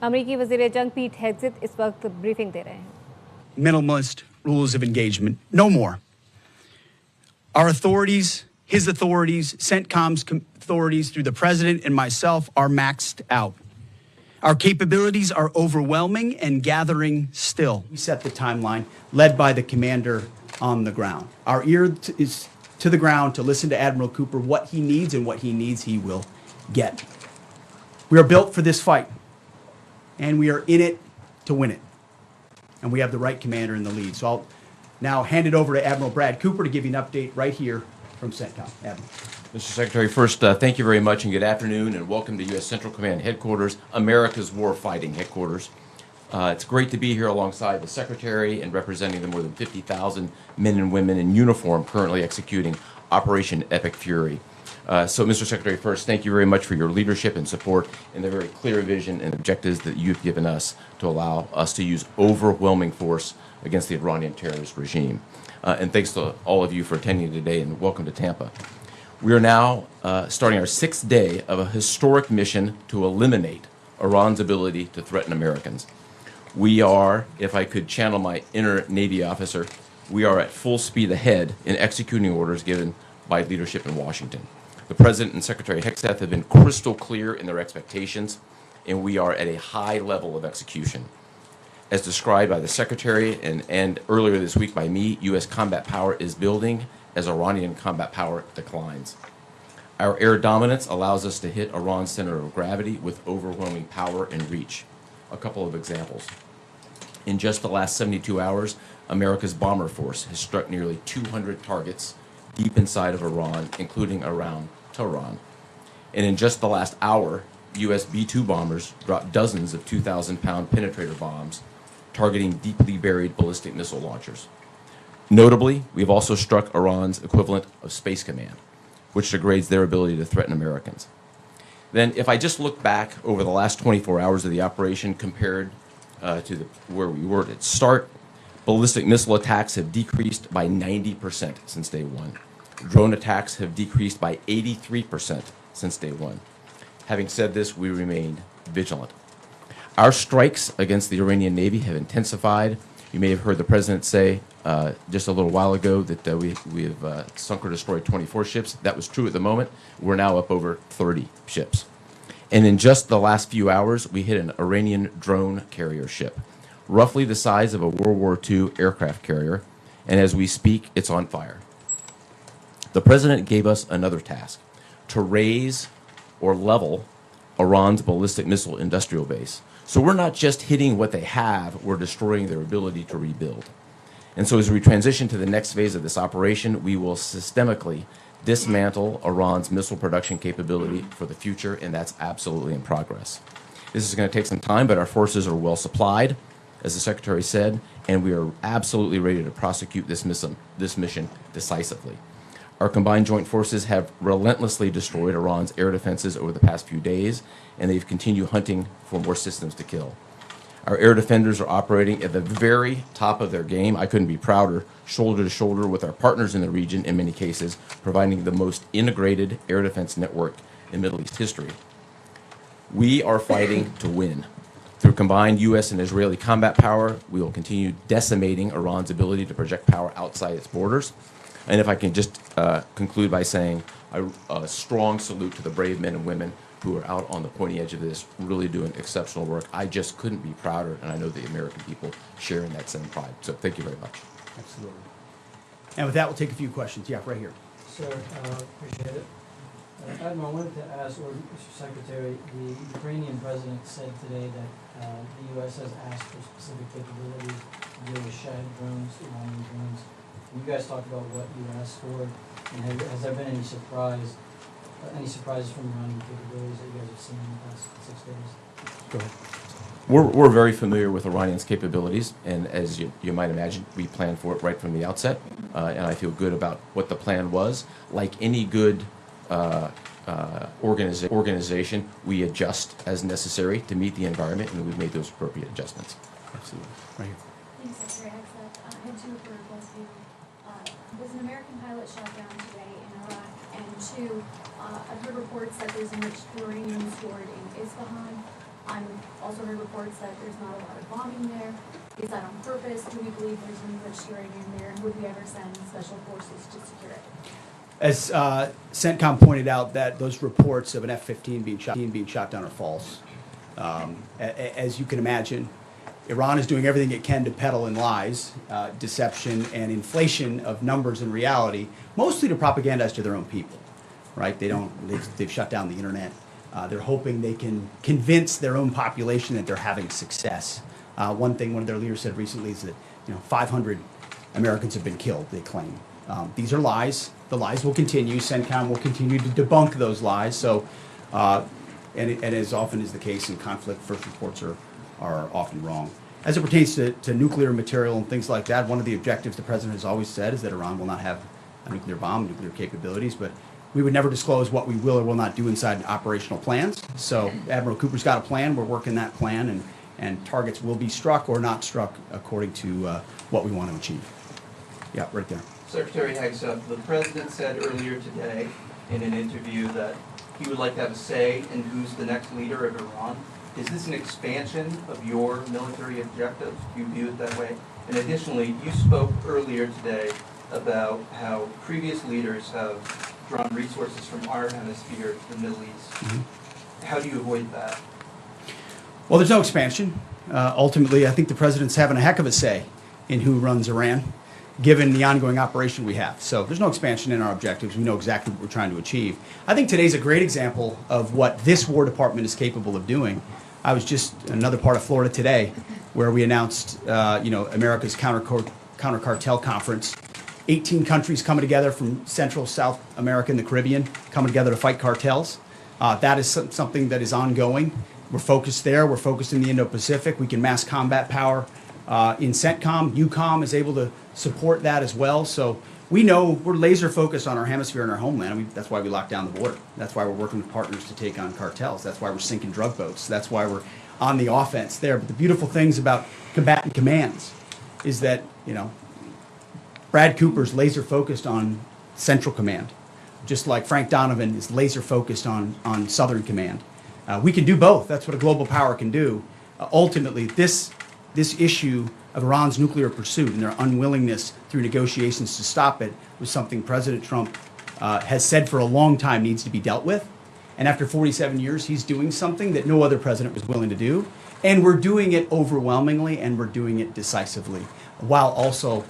अमरीकी वज़ीर जंग पीट हेग्सेथ इस वक्त ब्रीफिंग दे रहे हैं. Minimalist rules of engagement, no more. Our authorities, his authorities, CENTCOM's authorities through the president and myself are maxed out. Our capabilities are overwhelming and gathering still. We set the timeline led by the commander on the ground. Our ear is to the ground to listen to Admiral Cooper. What he needs and what he needs, he will get. We are built for this fight, and we are in it to win it. And we have the right commander in the lead. So I'll now hand it over to Admiral Brad Cooper to give you an update right here from CENTCOM. Admiral. Mr. Secretary, first, thank you very much and good afternoon, and welcome to U.S. Central Command Headquarters, America's Warfighting Headquarters. It's great to be here alongside the Secretary and representing the more than 50,000 men and women in uniform currently executing Operation Epic Fury. So, Mr. Secretary, first, thank you very much for your leadership and support and the very clear vision and objectives that you've given us to allow us to use overwhelming force against the Iranian terrorist regime. And thanks to all of you for attending today, and welcome to Tampa. We are now starting our 6th day of a historic mission to eliminate Iran's ability to threaten Americans. We are, if I could channel my inner Navy officer, we are at full speed ahead in executing orders given by leadership in Washington. The President and Secretary Hegseth have been crystal clear in their expectations, and we are at a high level of execution. As described by the Secretary and earlier this week by me, U.S. combat power is building as Iranian combat power declines. Our air dominance allows us to hit Iran's center of gravity with overwhelming power and reach. A couple of examples. In just the last 72 hours, America's bomber force has struck nearly 200 targets deep inside of Iran, including around Tehran. And in just the last hour, U.S. B-2 bombers dropped dozens of 2,000-pound penetrator bombs targeting deeply buried ballistic missile launchers. Notably, we've also struck Iran's equivalent of Space Command, which degrades their ability to threaten Americans. Then, if I just look back over the last 24 hours of the operation compared to where we were at start, ballistic missile attacks have decreased by 90% since day one. Drone attacks have decreased by 83% since day one. Having said this, we remain vigilant. Our strikes against the Iranian Navy have intensified. You may have heard the President say just a little while ago that we have sunk or destroyed 24 ships. That was true at the moment. We're now up over 30 ships. And in just the last few hours, we hit an Iranian drone carrier ship, roughly the size of a World War II aircraft carrier, and as we speak, it's on fire. The President gave us another task, to raise or level Iran's ballistic missile industrial base. So we're not just hitting what they have, we're destroying their ability to rebuild. And so as we transition to the next phase of this operation, we will systemically dismantle Iran's missile production capability for the future, and that's absolutely in progress. This is going to take some time, but our forces are well supplied, as the Secretary said, and we are absolutely ready to prosecute this mission decisively. Our combined joint forces have relentlessly destroyed Iran's air defenses over the past few days, and they've continued hunting for more systems to kill. Our air defenders are operating at the very top of their game. I couldn't be prouder, shoulder to shoulder with our partners in the region in many cases, providing the most integrated air defense network in Middle East history. We are fighting to win. Through combined U.S. and Israeli combat power, we will continue decimating Iran's ability to project power outside its borders. And if I can just conclude by saying a strong salute to the brave men and women who are out on the pointy edge of this, really doing exceptional work. I just couldn't be prouder, and I know the American people share in that same pride. So thank you very much. Absolutely. And with that, we'll take a few questions. Yeah, right here. Sir, appreciate it. Admiral, I wanted to ask, or Mr. Secretary, the Ukrainian president said today that the U.S. has asked for specific capabilities to deal with Shad drones, Iranian drones. You guys talked about what you asked for, and has there been any surprises from Iranian capabilities that you guys have seen in the past 6 days? Go ahead. We're very familiar with Iranian's capabilities, and as you might imagine, we planned for it right from the outset, and I feel good about what the plan was. Like any good organization, we adjust as necessary to meet the environment, and we've made those appropriate adjustments. Absolutely. Right here. Thanks, Secretary Hegseth. I had two for both of you. Was an American pilot shot down today in Iraq? And two, I've heard reports that there's enriched uranium stored in Isfahan. I'm also heard reports that there's not a lot of bombing there. Is that on purpose? Do we believe there's enriched uranium there? And would we ever send special forces to secure it? As CENTCOM pointed out, that those reports of an F-15 being shot down are false. As you can imagine, Iran is doing everything it can to peddle in lies, deception, and inflation of numbers and reality, mostly to propagandize to their own people, right? They've shut down the internet. They're hoping they can convince their own population that they're having success. One thing one of their leaders said recently is that 500 Americans have been killed, they claim. These are lies. The lies will continue. CENTCOM will continue to debunk those lies. So, and as often is the case in conflict, first reports are often wrong. As it pertains to nuclear material and things like that, one of the objectives the president has always said is that Iran will not have a nuclear bomb, nuclear capabilities, but we would never disclose what we will or will not do inside operational plans. So Admiral Cooper's got a plan. We're working that plan, and targets will be struck or not struck according to what we want to achieve. Yeah, right there. Secretary Ghazab, the president said earlier today in an interview that he would like to have a say in who's the next leader of Iran. Is this an expansion of your military objectives? Do you view it that way? And additionally, you spoke earlier today about how previous leaders have drawn resources from our hemisphere to the Middle East. Mm-hmm. How do you avoid that? Well, there's no expansion. Ultimately, I think the president's having a heck of a say in who runs Iran, given the ongoing operation we have. So there's no expansion in our objectives. We know exactly what we're trying to achieve. I think today's a great example of what this War Department is capable of doing. I was just in another part of Florida today where we announced, America's counter cartel conference. 18 countries coming together from Central, South America, and the Caribbean, coming together to fight cartels. That is something that is ongoing. We're focused there. We're focused in the Indo-Pacific. We can mass combat power in CENTCOM. EUCOM is able to support that as well. So we know we're laser focused on our hemisphere and our homeland. That's why we locked down the border. That's why we're working with partners to take on cartels. That's why we're sinking drug boats. That's why we're on the offense there. But the beautiful things about combatant commands is that, Brad Cooper's laser focused on Central Command, just like Frank Donovan is laser focused on Southern Command. We can do both. That's what a global power can do. Ultimately, this issue of Iran's nuclear pursuit and their unwillingness through negotiations to stop it was something President Trump has said for a long time needs to be dealt with. And after 47 years, he's doing something that no other president was willing to do. And we're doing it overwhelmingly, and we're doing it decisively, while also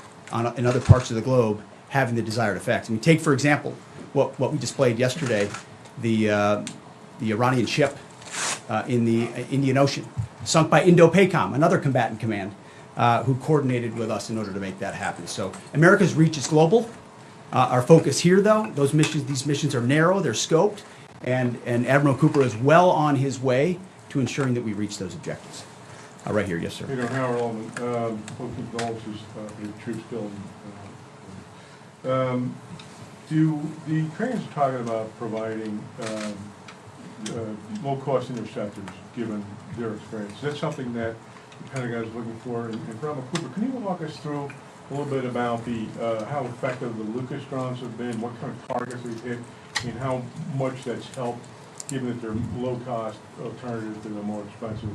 in other parts of the globe having the desired effects. I mean, take, for example, what we displayed yesterday, the Iranian ship in the Indian Ocean, sunk by Indo-PACOM, another combatant command, who coordinated with us in order to make that happen. So America's reach is global. Our focus here, though, these missions are narrow, they're scoped, and Admiral Cooper is well on his way to ensuring that we reach those objectives. Right here, yes, sir. Howard Allman, full condolences for the troops killed. The Ukrainians are talking about providing low-cost interceptors, given their experience. Is that something that the Pentagon is looking for? And Admiral Cooper, can you walk us through a little bit about how effective the Lucas drones have been, what kind of targets they've hit, and how much that's helped, given that they're low-cost alternatives to the more expensive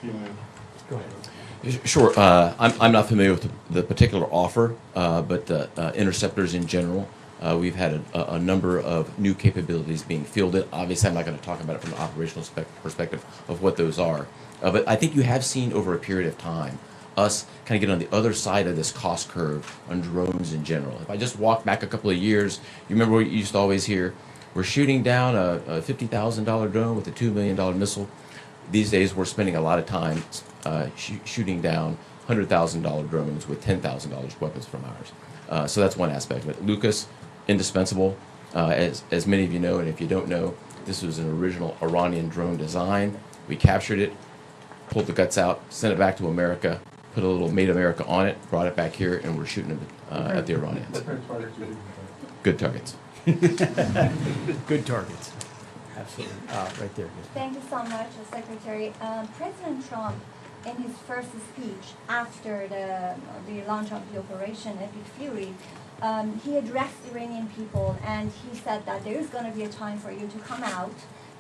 fueling? Go ahead. Sure. I'm not familiar with the particular offer, but interceptors in general, we've had a number of new capabilities being fielded. Obviously, I'm not going to talk about it from an operational perspective of what those are. But I think you have seen over a period of time us kind of get on the other side of this cost curve on drones in general. If I just walk back a couple of years, you remember what you used to always hear? We're shooting down a $50,000 drone with a $2 million missile. These days, we're spending a lot of time shooting down $100,000 drones with $10,000 weapons from ours. So that's one aspect of it. Lucas, indispensable. As many of you know, and if you don't know, this was an original Iranian drone design. We captured it, pulled the guts out, sent it back to America, put a little Made America on it, brought it back here, and we're shooting it at the Iranians. Good targets. Good targets. Absolutely. Right there. Thank you so much, Secretary. President Trump, in his first speech after the launch of the operation Epic Fury, he addressed Iranian people and he said that there is going to be a time for you to come out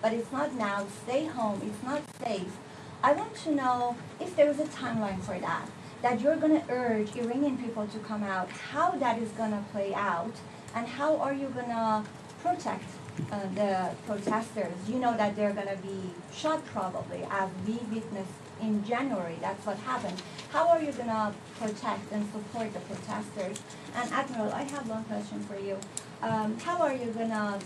but it's not now. Stay home. It's not safe. I want to know if there is a timeline for that, that you're going to urge Iranian people to come out, how that is going to play out, and how are you going to protect the protesters? You know that they're going to be shot probably, as we witnessed in January. That's what happened. How are you going to protect and support the protesters? And Admiral, I have one question for you. How are you going to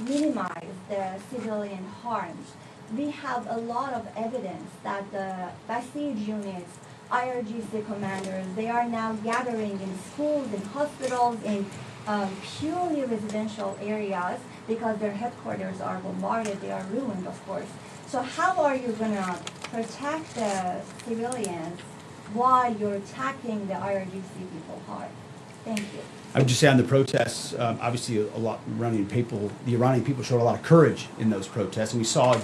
minimize the civilian harms? We have a lot of evidence that the besieged units, IRGC commanders, they are now gathering in schools, in hospitals, in purely residential areas because their headquarters are bombarded, they are ruined, of course. So how are you going to protect the civilians while you're attacking the IRGC people hard? Thank you. I would just say on the protests, obviously a lot the Iranian people showed a lot of courage in those protests, and we saw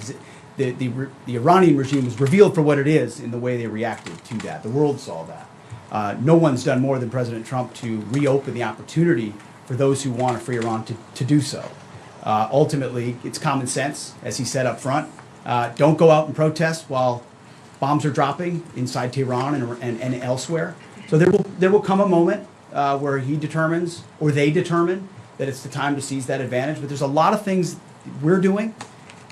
the Iranian regime was revealed for what it is in the way they reacted to that. The world saw that. No one's done more than President Trump to reopen the opportunity for those who want a free Iran to do so. Ultimately, it's common sense, as he said up front. Don't go out and protest while bombs are dropping inside Tehran and elsewhere. So there will come a moment where he determines, or they determine, that it's the time to seize that advantage. But there's a lot of things we're doing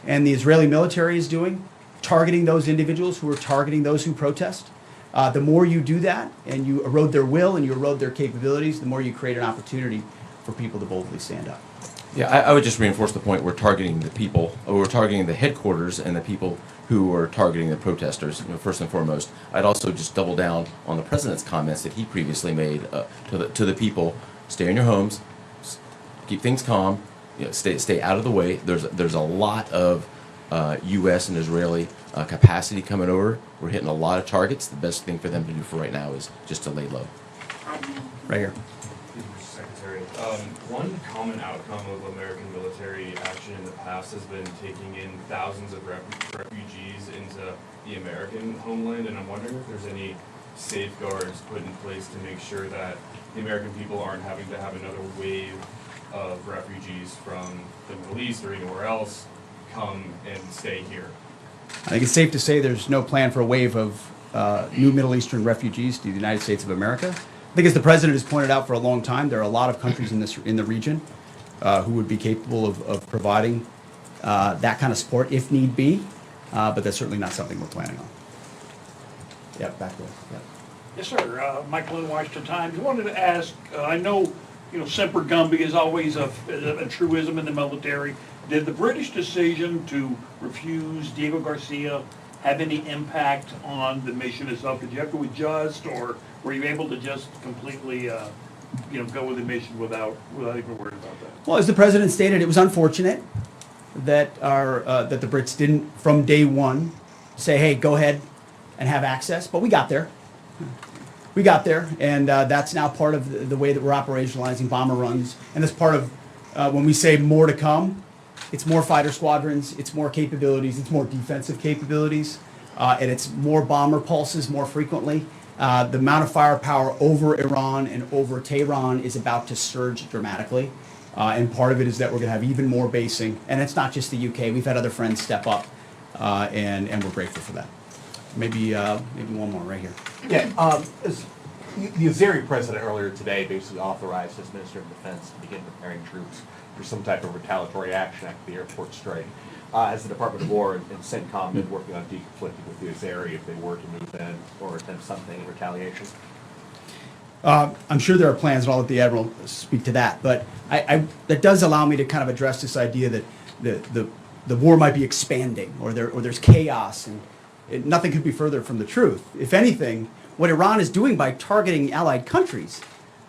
and the Israeli military is doing, targeting those individuals who are targeting those who protest. The more you do that and you erode their will and you erode their capabilities, the more you create an opportunity for people to boldly stand up. Yeah, I would just reinforce the point. We're targeting the people, or we're targeting the headquarters and the people who are targeting the protesters, first and foremost. I'd also just double down on the president's comments that he previously made to the people. Stay in your homes, keep things calm, stay out of the way. There's a lot of U.S. and Israeli capacity coming over. We're hitting a lot of targets. The best thing for them to do for right now is just to lay low. Right here. Secretary, one common outcome of American military action in the past has been taking in thousands of refugees into the American homeland, and I'm wondering if there's any safeguards put in place to make sure that the American people aren't having to have another wave of refugees from the Middle East or anywhere else come and stay here. I think it's safe to say there's no plan for a wave of new Middle Eastern refugees to the United States of America. I think, as the president has pointed out for a long time, there are a lot of countries in the region who would be capable of providing that kind of support if need be, but that's certainly not something we're planning on. Yeah, back there. Yeah. Yes, sir. Michael in Washington Times. I wanted to ask, I know, Semper Gumby is always a truism in the military. Did the British decision to refuse Diego Garcia have any impact on the mission itself? Did you have to adjust, or were you able to just completely, go with the mission without even worrying about that? Well, as the president stated, it was unfortunate that that the Brits didn't, from day one, say, "Hey, go ahead and have access." But we got there. We got there, and that's now part of the way that we're operationalizing bomber runs. And that's part of when we say more to come. It's more fighter squadrons, it's more capabilities, it's more defensive capabilities, and it's more bomber pulses more frequently. The amount of firepower over Iran and over Tehran is about to surge dramatically. And part of it is that we're going to have even more basing. And it's not just the UK. We've had other friends step up, and we're grateful for that. Maybe one more right here. Yeah, the Azeri president earlier today basically authorized his Minister of Defense to begin preparing troops for some type of retaliatory action after the airport strike. Has the Department of War and CENTCOM been working on deconflicting with the Azeri if they were to move in or attempt something in retaliation? I'm sure there are plans, and I'll let the Admiral speak to that. But that does allow me to kind of address this idea that the war might be expanding, or there's chaos, and nothing could be further from the truth. If anything, what Iran is doing by targeting allied countries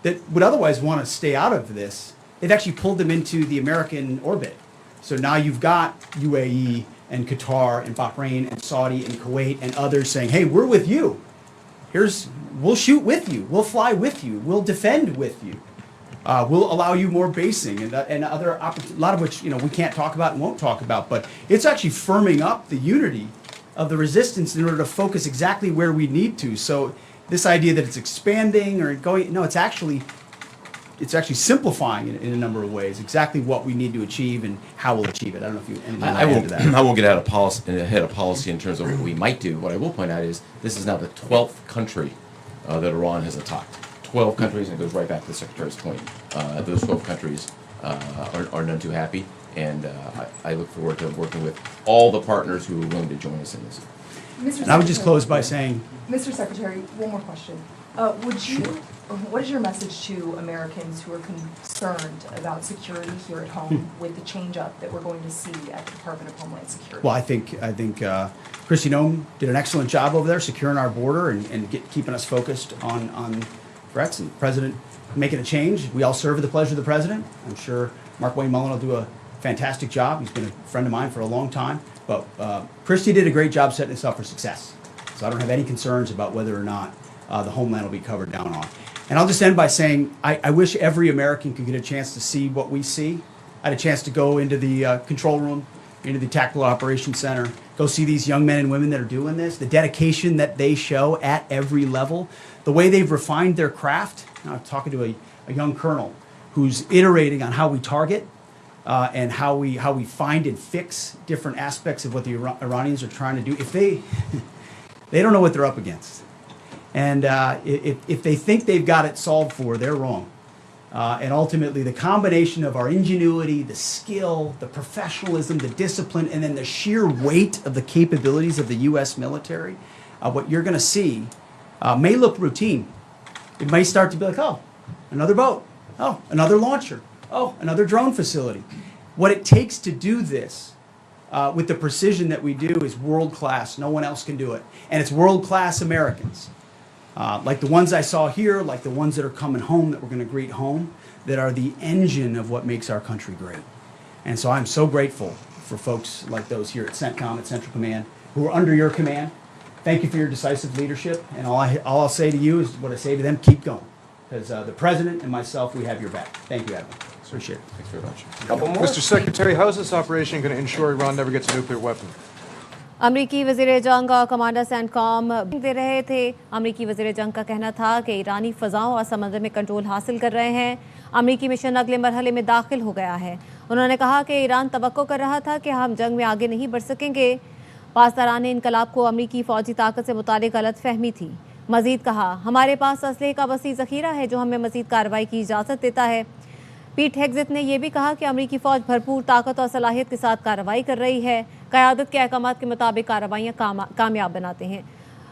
that would otherwise want to stay out of this, they've actually pulled them into the American orbit. So now you've got UAE and Qatar and Bahrain and Saudi and Kuwait and others saying, "Hey, we're with you. We'll shoot with you. We'll fly with you. We'll defend with you. We'll allow you more basing," and other a lot of which we can't talk about and won't talk about. But it's actually firming up the unity of the resistance in order to focus exactly where we need to. So this idea that it's expanding or going, no, it's it's actually simplifying in a number of ways exactly what we need to achieve and how we'll achieve it. I don't know if you anything to add to that. I won't get out of ahead of policy in terms of what we might do. What I will point out is this is now the 12th country that Iran has attacked. 12 countries, and it goes right back to the Secretary's point. Those 12 countries are none too happy, and I look forward to working with all the partners who are willing to join us in this. And I would just close by saying, Mr. Secretary, one more question. What is your message to Americans who are concerned about security here at home with the change-up that we're going to see at the Department of Homeland Security? well, I think Kristi Noem did an excellent job over there securing our border and keeping us focused on threats, and the President making a change. We all serve at the pleasure of the President. I'm sure Mark Wayne Mullen will do a fantastic job. He's been a friend of mine for a long time. But Kristi did a great job setting us up for success. So I don't have any concerns about whether or not the Homeland will be covered down on. And I'll just end by saying I wish every American could get a chance to see what we see. I had a chance to go into the control room, into the Tactical Operations Center, go see these young men and women that are doing this, the dedication that they show at every level, the way they've refined their craft. I'm talking to a young colonel who's iterating on how we target and how we find and fix different aspects of what the Iranians are trying to do. If they don't know what they're up against. And if they think they've got it solved for, they're wrong. And ultimately, the combination of our ingenuity, the skill, the professionalism, the discipline, and then the sheer weight of the capabilities of the U.S. military, what you're going to see may look routine. It may start to be like, oh, another boat. Oh, another launcher. Oh, another drone facility. What it takes to do this with the precision that we do is world-class. No one else can do it. And it's world-class Americans. Like the ones I saw here, like the ones that are coming home that we're going to greet home, that are the engine of what makes our country great. And so I'm so grateful for folks like those here at CENTCOM, at Central Command, who are under your command. Thank you for your decisive leadership. And all I'll say to you is what I say to them, keep going. Because the President and myself, we have your back. Thank you, Admiral. Appreciate it. Thanks very much. Couple more. Mr. Secretary, how is this operation going to ensure Iran never gets a nuclear weapon? अमरीकी वज़ीर जंग और commander CENTCOM दे रहे थे। अमरीकी वज़ीर जंग का कहना था कि ईरानी फ़ज़ाओं और समंदर में कंट्रोल हासिल कर रहे हैं। अमरीकी मिशन अगले मरहले में दाखिल हो गया है। उन्होंने कहा कि ईरान तवक्को कर रहा था कि हम जंग में आगे नहीं बढ़ सकेंगे। पासदारान इनकलाब को अमरीकी फ़ौजी ताकत से मुतालिक गलत फहमी थी। मज़ीद कहा, हमारे पास असलहे का वसी ज़ख़ीरा है जो हमें मज़ीद कार्रवाई की इजाज़त देता है। पीट हेग्जिट ने यह भी कहा कि अमरीकी फ़ौज भरपूर ताकत और सलाहियत के साथ कार्रवाई कर रही है। क़यादत के अहकामात के मुताबिक कार्रवाइयाँ कामयाब बनाते हैं।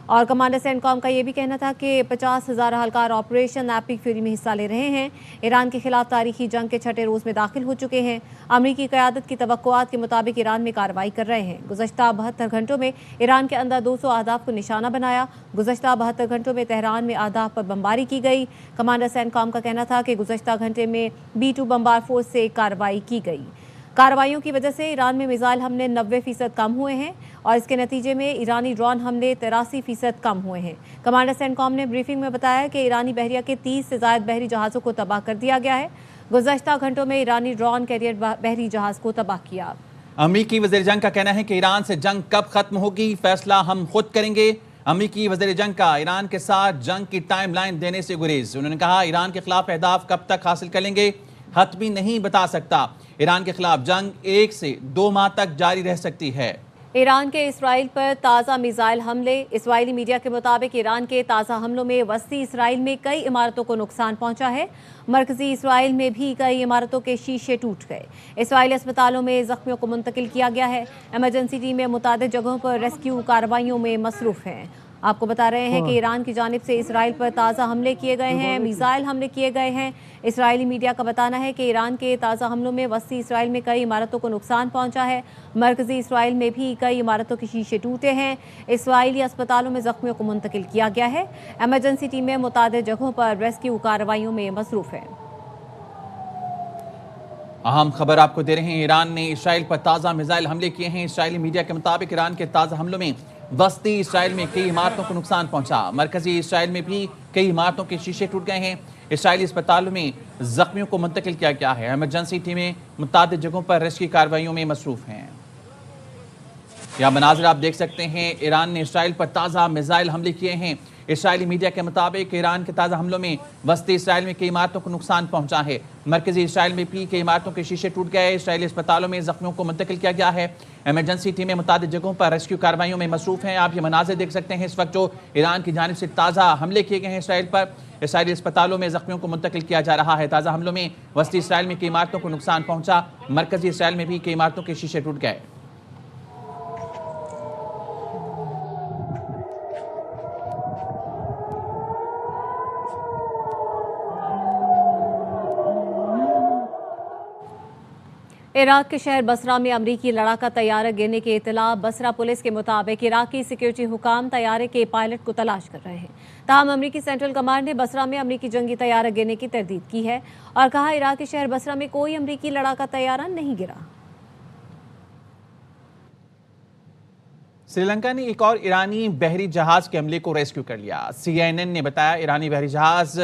और कमांडर सेंटकॉम का ये भी कहना था कि 50,000 अहलकार ऑपरेशन एपिक फ्यूरी में हिस्सा ले रहे हैं। ईरान के खिलाफ तारीखी जंग के 6ठे रोज़ में दाखिल हो चुके हैं। अमरीकी क़यादत की तवक्कुआत के मुताबिक ईरान में कार्रवाई कर रहे हैं। गुज़श्ता 72 घंटों में ईरान के अंदर 200 अहदाफ को निशाना बनाया। गुज़श्ता 72 घंटों में तेहरान में अहदाफ पर बमबारी की गई। कमांडर सेंटकॉम का कहना था कि गुज़श्ता घंटे में B-2 बमबार फोर्स से कार्रवाई की गई। कार्रवाइयों की वजह से ईरान में मिसाइल हमले 90% कम हुए हैं और इसके नतीजे में ईरानी ड्रोन हमले 83% कम हुए हैं। कमांडर सेंटकॉम ने ब्रीफिंग में बताया कि ईरानी बहरिया के 30 से ज़ायद बहरी जहाज़ों को तबाह कर दिया गया है। गुज़श्ता घंटों में ईरानी ड्रोन कैरियर बहरी जहाज़ को तबाह किया। अमरीकी वज़ीर जंग का कहना है कि ईरान से जंग कब खत्म होगी फैसला हम खुद करेंगे। अमरीकी वज़ीर जंग का ईरान के साथ जंग की टाइमलाइन देने से गुरेज। उन्होंने कहा, ईरान के खिलाफ अहदाफ कब तक हासिल कर लेंगे हतमी नहीं बता सकता। ईरान के खिलाफ जंग 1 से 2 माह तक जारी रह सकती है। ईरान के इसराइल पर ताज़ा मिसाइल हमले। इसराइली मीडिया के मुताबिक ईरान के ताज़ा हमलों में वस्ती इसराइल में कई इमारतों को नुकसान पहुंचा है। मरकजी इसराइल में भी कई इमारतों के शीशे टूट गए। इसराइली अस्पतालों में जख्मियों को मुंतकिल किया गया है। इमरजेंसी टीमें मुतादिद जगहों पर रेस्क्यू कार्रवाइयों में मसरूफ़ हैं। आपको बता रहे हैं कि ईरान की जानिब से इसराइल पर ताज़ा हमले किए गए हैं, मिसाइल हमले किए गए हैं। इसराइली मीडिया का बताना है कि ईरान के ताज़ा हमलों में वस्ती इसराइल में कई इमारतों को नुकसान पहुंचा है। मरकजी इसराइल में भी कई इमारतों के शीशे टूटे हैं। इसराइली अस्पतालों में जख्मियों को मुंतकिल किया गया है। एमरजेंसी टीमें मुतादिद जगहों पर रेस्क्यू कार्रवाइयों में मसरूफ़ हैं। अहम खबर आपको दे रहे हैं, ईरान ने इसराइल पर ताज़ा मिसाइल हमले किए हैं। इसराइली मीडिया के मुताबिक ईरान के ताज़ा हमलों में वस्ती इसराइल में कई इमारतों को नुकसान पहुंचा। मरकजी इसराइल में भी कई इमारतों के शीशे टूट गए हैं। इसराइली अस्पतालों में जख्मियों को मुंतकिल किया गया है। इमरजेंसी टीमें मुतादिद जगहों पर रेस्क्यू कार्रवाइयों में मसरूफ़ हैं। यह मनाजिर आप देख सकते हैं, ईरान ने इसराइल पर ताज़ा मिसाइल हमले किए हैं। इसराइली मीडिया के मुताबिक ईरान के ताज़ा हमलों में वस्ती इसराइल में कई इमारतों को नुकसान पहुंचा है। मरकजी इसराइल में भी कई इमारतों के शीशे टूट गए। इसराइली अस्पतालों में जख्मियों को मुंतकिल किया गया है। इमरजेंसी टीमें मुताबिक जगहों पर रेस्क्यू कार्रवाइयों में मसरूफ हैं। आप ये मनाज़िर देख सकते हैं इस वक्त जो ईरान की जानिब से ताज़ा हमले किए गए हैं इसराइल पर। इसराइली अस्पतालों में जख्मियों को मुंतकिल किया जा रहा है। ताज़ा हमलों में वस्ती इसराइल में कई इमारतों को नुकसान पहुंचा। मरकजी इसराइल में भी कई इमारतों के शीशे टूट गए। इराक के शहर बसरा में अमरीकी लड़ाका तैयारा गिरने की इतला। बसरा पुलिस के मुताबिक इराकी सिक्योरिटी हुकाम तैयारे के पायलट को तलाश कर रहे हैं। ताहम अमरीकी सेंट्रल कमांड ने बसरा में अमरीकी जंगी तैयारा गिरने की तरदीद की है और कहा इराक के शहर बसरा में कोई अमरीकी लड़ाका तैयारा नहीं गिरा। श्रीलंका ने एक और ईरानी बहरी जहाज के हमले को रेस्क्यू कर लिया। CNN ने बताया ईरानी बहरी जहाज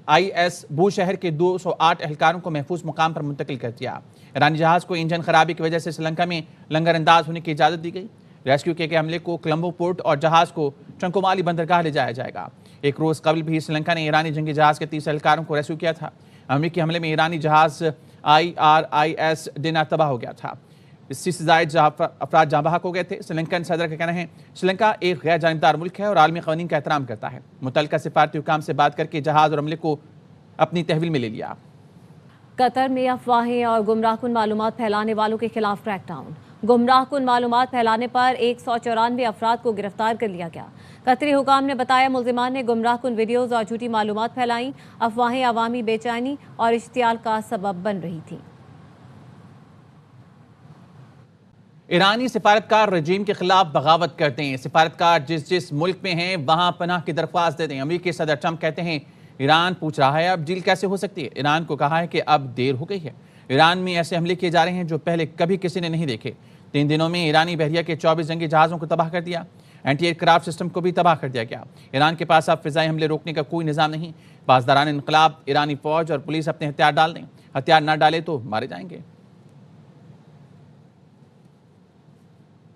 IS बू शहर के 208 एहलकारों को महफूज मुकाम पर मुंतकिल कर दिया। ईरानी जहाज को इंजन खराबी की वजह से श्रीलंका में लंगर अंदाज होने की इजाजत दी गई। रेस्क्यू किए गए हमले को कोलंबो पोर्ट और जहाज को चंकोमाली बंदरगाह ले जाया जाएगा। एक रोज कबल भी श्रीलंका ने ईरानी जंगी जहाज के 30 एहलकारों को रेस्क्यू किया था। अमेरिकी हमले में ईरानी जहाज IRIS डेना तबाह हो गया था। 80 से ज्यादा अफराद जहाँ बहक हो गए थे। श्रीलंकन सदर का कहना है श्रीलंका एक गैर जानिबदार मुल्क है और आलमी कानून का एहतराम करता है। मुतल्लिका सिफारती हुकाम से बात करके जहाज और हमले को अपनी तहवील में ले लिया। कतर में अफवाहें और गुमराहकुन मालूमात फैलाने वालों के खिलाफ क्रैकडाउन। गुमराहकुन मालूमात फैलाने पर 194 अफराद को गिरफ्तार कर लिया गया। कतरी हुकाम ने बताया मुल्जिमान ने गुमराहकुन वीडियोज और झूठी मालूमात फैलाई। अफवाहें अवामी बेचैनी और इश्तियाल का सबब बन रही थी। ईरानी सिफारतकार रजीम के खिलाफ बगावत करते हैं। सिफारतकार जिस मुल्क में हैं वहां पनाह की दरख्वास्त देते हैं। अमेरिकी सदर ट्रंप कहते हैं ईरान पूछ रहा है अब डील कैसे हो सकती है। ईरान को कहा है कि अब देर हो गई है। ईरान में ऐसे हमले किए जा रहे हैं जो पहले कभी किसी ने नहीं देखे। 3 दिनों में ईरानी बहरिया के 24 जंगी जहाज़ों को तबाह कर दिया। एंटी एयरक्राफ्ट सिस्टम को भी तबाह कर दिया गया। ईरान के पास अब फिजाई हमले रोकने का कोई निज़ाम नहीं। पासदारान इनकलाब ईरानी फौज और पुलिस अपने हथियार डाल दें। हथियार ना डाले तो मारे जाएंगे।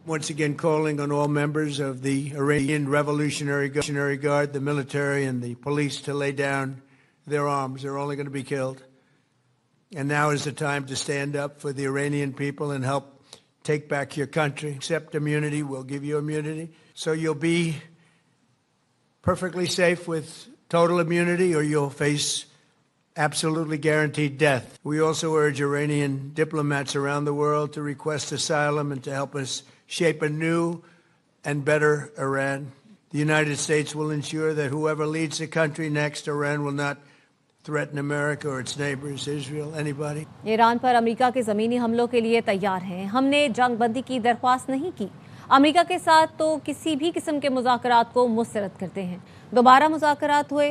Once again calling on all members of the Iranian Revolutionary Guard, the military and the police to lay down their arms. They're only going to be killed. And now is the time to stand up for the Iranian people and help take back your country. Accept immunity, we'll give you immunity. So you'll be perfectly safe with total immunity or you'll face absolutely guaranteed death. We also urge Iranian diplomats around the world to request asylum and to help us shape a new and better Iran. The United States will ensure that whoever leads the country next, Iran will not threaten America or its neighbors, Israel, anybody. Iran पर America के ज़मीनी हमलों के लिए तैयार हैं। हमने जंग बंदी की दरख्वास्त नहीं की। अमेरिका के साथ तो किसी भी किस्म के मुज़ाकरात को मुस्तरद करते हैं। दोबारा मुज़ाकरात हुए।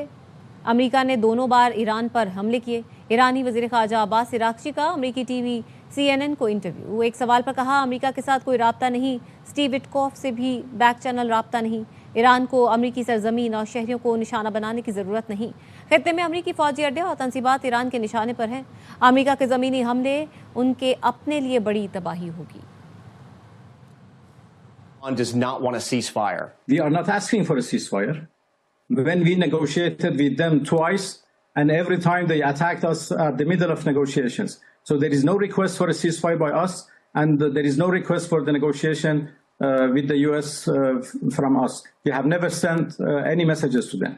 अमेरिका ने दोनों बार ईरान पर हमले किए। ईरानी वज़ीर ख़ारजा अब्बास इराक़ची का अमेरिकी टीवी CNN को इंटरव्यू। एक सवाल पर कहा अमेरिका के साथ कोई राब्ता नहीं। स्टीव विटकॉफ से भी बैक चैनल राब्ता नहीं। ईरान को अमेरिकी सरजमीन और शहरियों को निशाना बनाने की ज़रूरत नहीं। खित्ते में अमेरिकी फौजी अड्डे और तंसीबात ईरान के निशाने पर हैं। अमेरिका के ज़मीनी हमले उनके अपने लिए बड़ी तबाही होगी। Iran does not want a ceasefire. We are not asking for a ceasefire. When we negotiated with them twice, and every time they attacked us at the middle of negotiations. So there is no request for a ceasefire by us, and there is no request for the negotiation with the US from us. We have never sent any messages to them.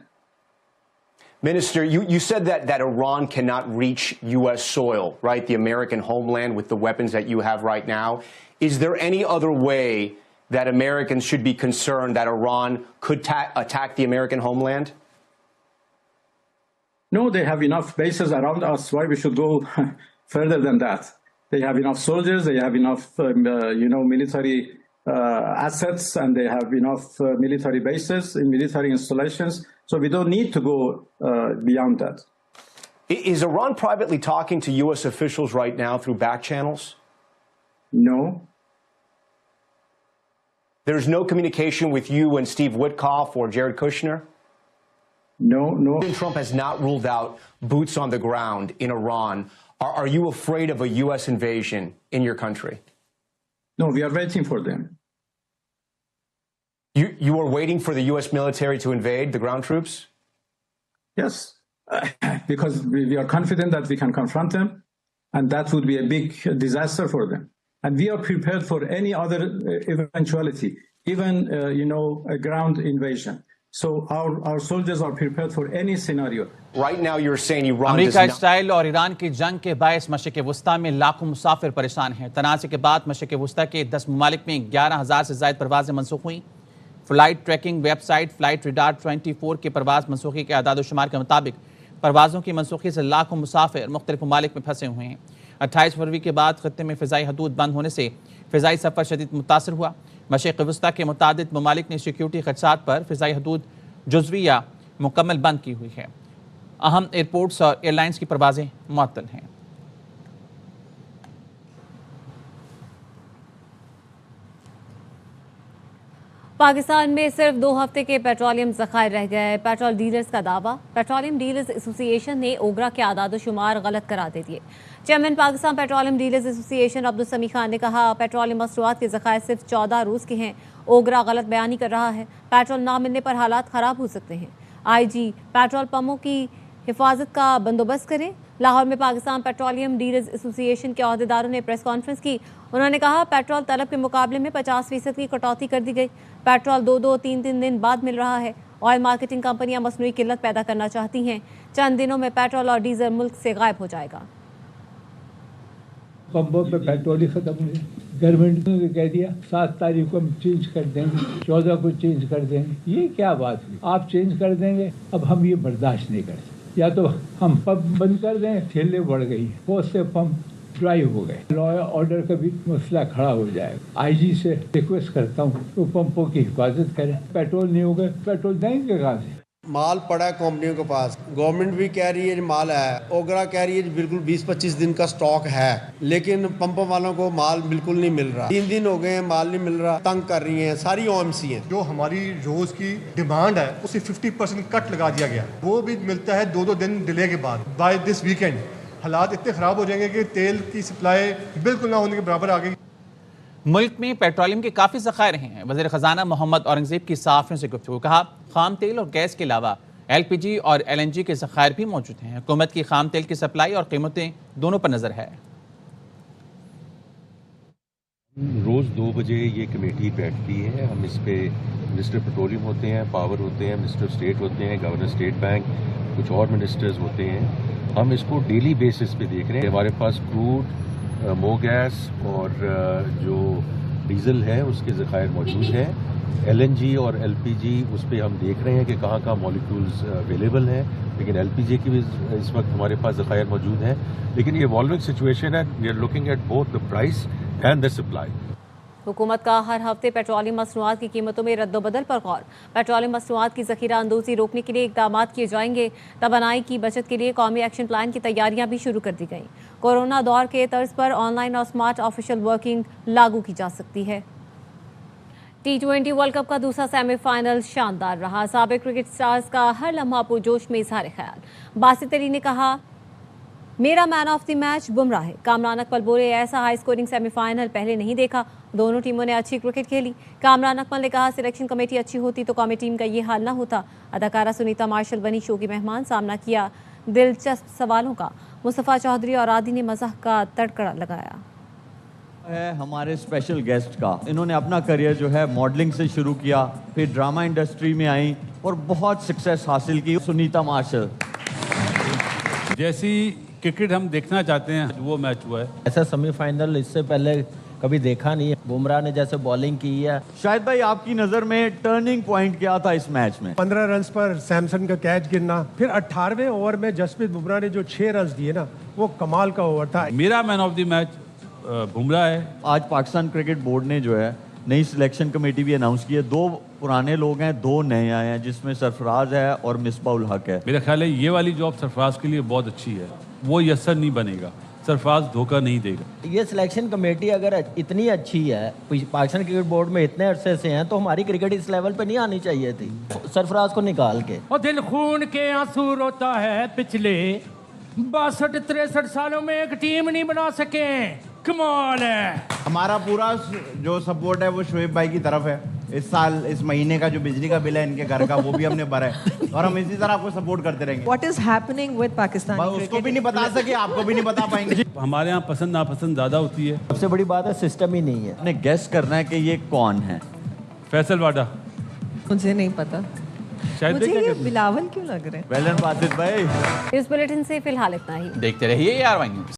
Minister, you said that Iran cannot reach US soil, right? The American homeland with the weapons that you have right now. Is there any other way that Americans should be concerned that Iran could attack the American homeland? No, they have enough bases around us. Why we should go further than that? They have enough soldiers, they have enough, military assets, and they have enough military bases and military installations. So we don't need to go beyond that. Is Iran privately talking to U.S. officials right now through back channels? No. There's no communication with you and Steve Witkoff or Jared Kushner? No. President Trump has not ruled out boots on the ground in Iran. Are you afraid of a U.S. invasion in your country? No, we are waiting for them. you are waiting for the U.S. military to invade the ground troops? Yes, because we are confident that we can confront them, and that would be a big disaster for them. And we are prepared for any other eventuality, even a ground invasion. So our soldiers are prepared for any scenario. Right now you're saying Iran America does not... Israel और Iran की जंग के बायस मशरिक़ वस्ता में लाखों मुसाफिर परेशान हैं। तनाज़े के बाद मशरिक़ वस्ता के 10 ममालिक में 11,000 से ज़ायद परवाज़ें मनसूख हुई। Flight tracking website flight radar 24 के परवाज़ मनसूखी के आदाद शुमार के मुताबिक परवाज़ों की मनसूखी से लाखों मुसाफिर मुख्तलिफ ममालिक में फंसे हुए हैं। 28 फरवरी के बाद खत्ते में फ़िज़ाई हदूद बंद होने से फ़िज़ाई सफ़र शदीद मुतासर हुआ। मशरिक़ वस्ता के मुतादिद ममालिक ने सिक्योरिटी ख़दशात पर फ़िज़ाई हदूद जुज़वी या मुकम्मल बंद की हुई है। अहम एयरपोर्ट्स और एयरलाइंस की परवाज़ें मुअत्तल हैं। पाकिस्तान में सिर्फ 2 हफ्ते के पेट्रोलियम ज़खायर रह गए। पेट्रोल डीलर्स का दावा, पेट्रोलियम डीलर्स एसोसिएशन ने ओगरा के आदाद शुमार गलत करार दे दिए। Chairman Pakistan petroleum dealers association Abdul समी खान ने कहा, पेट्रोलियम मसनूआत के ज़खायर सिर्फ 14 रोज़ के हैं। ओगरा गलत बयानी कर रहा है। पेट्रोल ना मिलने पर हालात ख़राब हो सकते हैं। IG पेट्रोल पंपों की हिफाजत का बंदोबस्त करें। लाहौर में पाकिस्तान पेट्रोलियम डीलर्स एसोसिएशन के अहदेदारों ने प्रेस कॉन्फ्रेंस की। उन्होंने कहा, पेट्रोल तलब के मुकाबले में 50% की कटौती कर दी गई। पेट्रोल 2-2, 3-3 दिन बाद मिल रहा है। ऑयल मार्केटिंग कंपनियां मसनूई किल्लत पैदा करना चाहती हैं। चंद दिनों में पेट्रोल और डीजल मुल्क से गायब हो जाएगा। पंपों पे पेट्रोल ही खत्म हो गया। गवर्नमेंट ने कह दिया 7 तारीख को हम चेंज कर देंगे, 14 को चेंज कर देंगे। ये क्या बात हुई? आप चेंज कर देंगे, अब हम ये बर्दाश्त नहीं कर सकते। या तो हम पंप बंद कर दें, ठेले बढ़ गई, बहुत से पंप ड्राई हो गए। लॉ ऑर्डर का भी मसला खड़ा हो जाएगा। IG से रिक्वेस्ट करता हूँ तो पंपों की हिफाजत करें। पेट्रोल नहीं होगा, पेट्रोल देंगे कहाँ से? माल पड़ा है कंपनियों के पास, गवर्नमेंट भी कह रही है माल है, ओगरा कह रही है बिल्कुल 20-25 दिन का स्टॉक है, लेकिन पंपों वालों को माल बिल्कुल नहीं मिल रहा। 3 दिन हो गए हैं, माल नहीं मिल रहा, तंग कर रही हैं सारी OMC हैं। जो हमारी रोज की डिमांड है उसे 50% कट लगा दिया गया, वो भी मिलता है 2-2 दिन डिले के बाद। बाय दिस वीकेंड हालात इतने ख़राब हो जाएंगे कि तेल की सप्लाई बिल्कुल ना होने के बराबर आ गई। मुल्क में पेट्रोलियम के काफ़ी ज़खायर हैं। वज़ीर ख़जाना मोहम्मद औरंगज़ेब की सहाफ़ियों से गुफ्तगू। कहा, खाम तेल और गैस के अलावा LPG और LNG के ज़खायर भी मौजूद हैं। हुकूमत की खाम तेल की सप्लाई और कीमतें दोनों पर नज़र है। रोज़ 2 बजे ये कमेटी बैठती है। हम इस पे मिनिस्टर पेट्रोलियम होते हैं, पावर होते हैं, मिनिस्टर स्टेट होते हैं, गवर्नर स्टेट बैंक, कुछ और मिनिस्टर्स होते हैं। हम इसको डेली बेसिस पे देख रहे हैं। हमारे पास क्रूड, मो गैस और जो डीजल है उसके ज़खायर मौजूद हैं। LNG और LPG उस पर हम देख रहे हैं कि कहाँ कहाँ मॉलिक्यूल्स अवेलेबल हैं, लेकिन LPG की भी इस वक्त हमारे पास ज़खायर मौजूद हैं। लेकिन ये इवॉल्विंग सिचुएशन है। We are looking at both the price and the supply. हुकूमत का हर हफ्ते पेट्रोलियम मसनूआत की कीमतों में रद्दोबदल पर गौर। पेट्रोलियम मसनूआत की ज़ख़ीरा अंदोज़ी रोकने के लिए इक़दामात किए जाएंगे। तवानाई की बचत के लिए कौमी एक्शन प्लान की तैयारियां भी शुरू कर दी गईं। कोरोना दौर के तर्ज पर ऑनलाइन और स्मार्ट ऑफिशियल वर्किंग लागू की जा सकती है। T20 वर्ल्ड कप का दूसरा सेमीफाइनल शानदार रहा। साबिक क्रिकेट स्टार्स का हर लम्हा पुरजोश में इजहार ख्याल। बासित अली ने कहा, मेरा man of the match Bumrah है। कामरान अकमल बोले, ऐसा हाई स्कोरिंग सेमीफाइनल पहले नहीं देखा। दोनों टीमों ने अच्छी क्रिकेट खेली। कामरान अकमल ने कहा, सिलेक्शन कमेटी अच्छी होती तो कौमी टीम का ये हाल ना होता। अदाकारा सुनीता मार्शल बनी शो की मेहमान। सामना किया दिलचस्प सवालों का। मुस्तफ़ा चौधरी और आदि ने मज़ाक का तड़का लगाया। है हमारे स्पेशल गेस्ट का, इन्होंने अपना करियर जो है मॉडलिंग से शुरू किया, फिर ड्रामा इंडस्ट्री में आई और बहुत सक्सेस हासिल की। सुनीता मार्शल जैसी क्रिकेट हम देखना चाहते हैं वो मैच हुआ है। ऐसा सेमीफाइनल इससे पहले कभी देखा नहीं है। बुमराह ने जैसे बॉलिंग की है। शायद भाई आपकी नजर में टर्निंग पॉइंट क्या था इस मैच में? 15 रन पर सैमसन का कैच गिरना, फिर 18वें ओवर में जसप्रीत बुमराह ने जो 6 रन दिए ना, वो कमाल का ओवर था। मेरा man of the match Bumrah है। आज पाकिस्तान क्रिकेट बोर्ड ने जो है नई सिलेक्शन कमेटी भी अनाउंस की है। 2 पुराने लोग हैं, 2 नए आए हैं, जिसमें सरफराज है और मिसबाह उल हक है। मेरा ख्याल है ये वाली जॉब सरफराज के लिए बहुत अच्छी है। वो यस्सर नहीं बनेगा, सरफराज धोखा नहीं देगा। ये सिलेक्शन कमेटी अगर इतनी अच्छी है, पाकिस्तान क्रिकेट बोर्ड में इतने अरसे से हैं, तो हमारी क्रिकेट इस लेवल पे नहीं आनी चाहिए थी सरफराज को निकाल के। और दिल खून के आंसू रोता है, पिछले 62-63 सालों में एक टीम नहीं बना सके। कमाल है। हमारा पूरा जो सपोर्ट है वो शोएब भाई की तरफ है। इस साल इस महीने का जो बिजली का बिल है इनके घर का वो भी हमने भरा है और हम इसी तरह आपको सपोर्ट करते रहेंगे। What is happening with Pakistan? उसको भी नहीं बता सके, आपको भी नहीं बता पाएंगे। हमारे यहाँ पसंद नापसंद ज़्यादा होती है। सबसे बड़ी बात है सिस्टम ही नहीं है। आपने गेस करना है कि ये कौन है। फैसल वाडा। मुझे नहीं पता। शायद मुझे ये बिलावल क्यों लग रहे हैं? वेल डन बासित भाई। इस बुलेटिन से फिलहाल इतना ही। देखते रहिए ARY न्यूज़।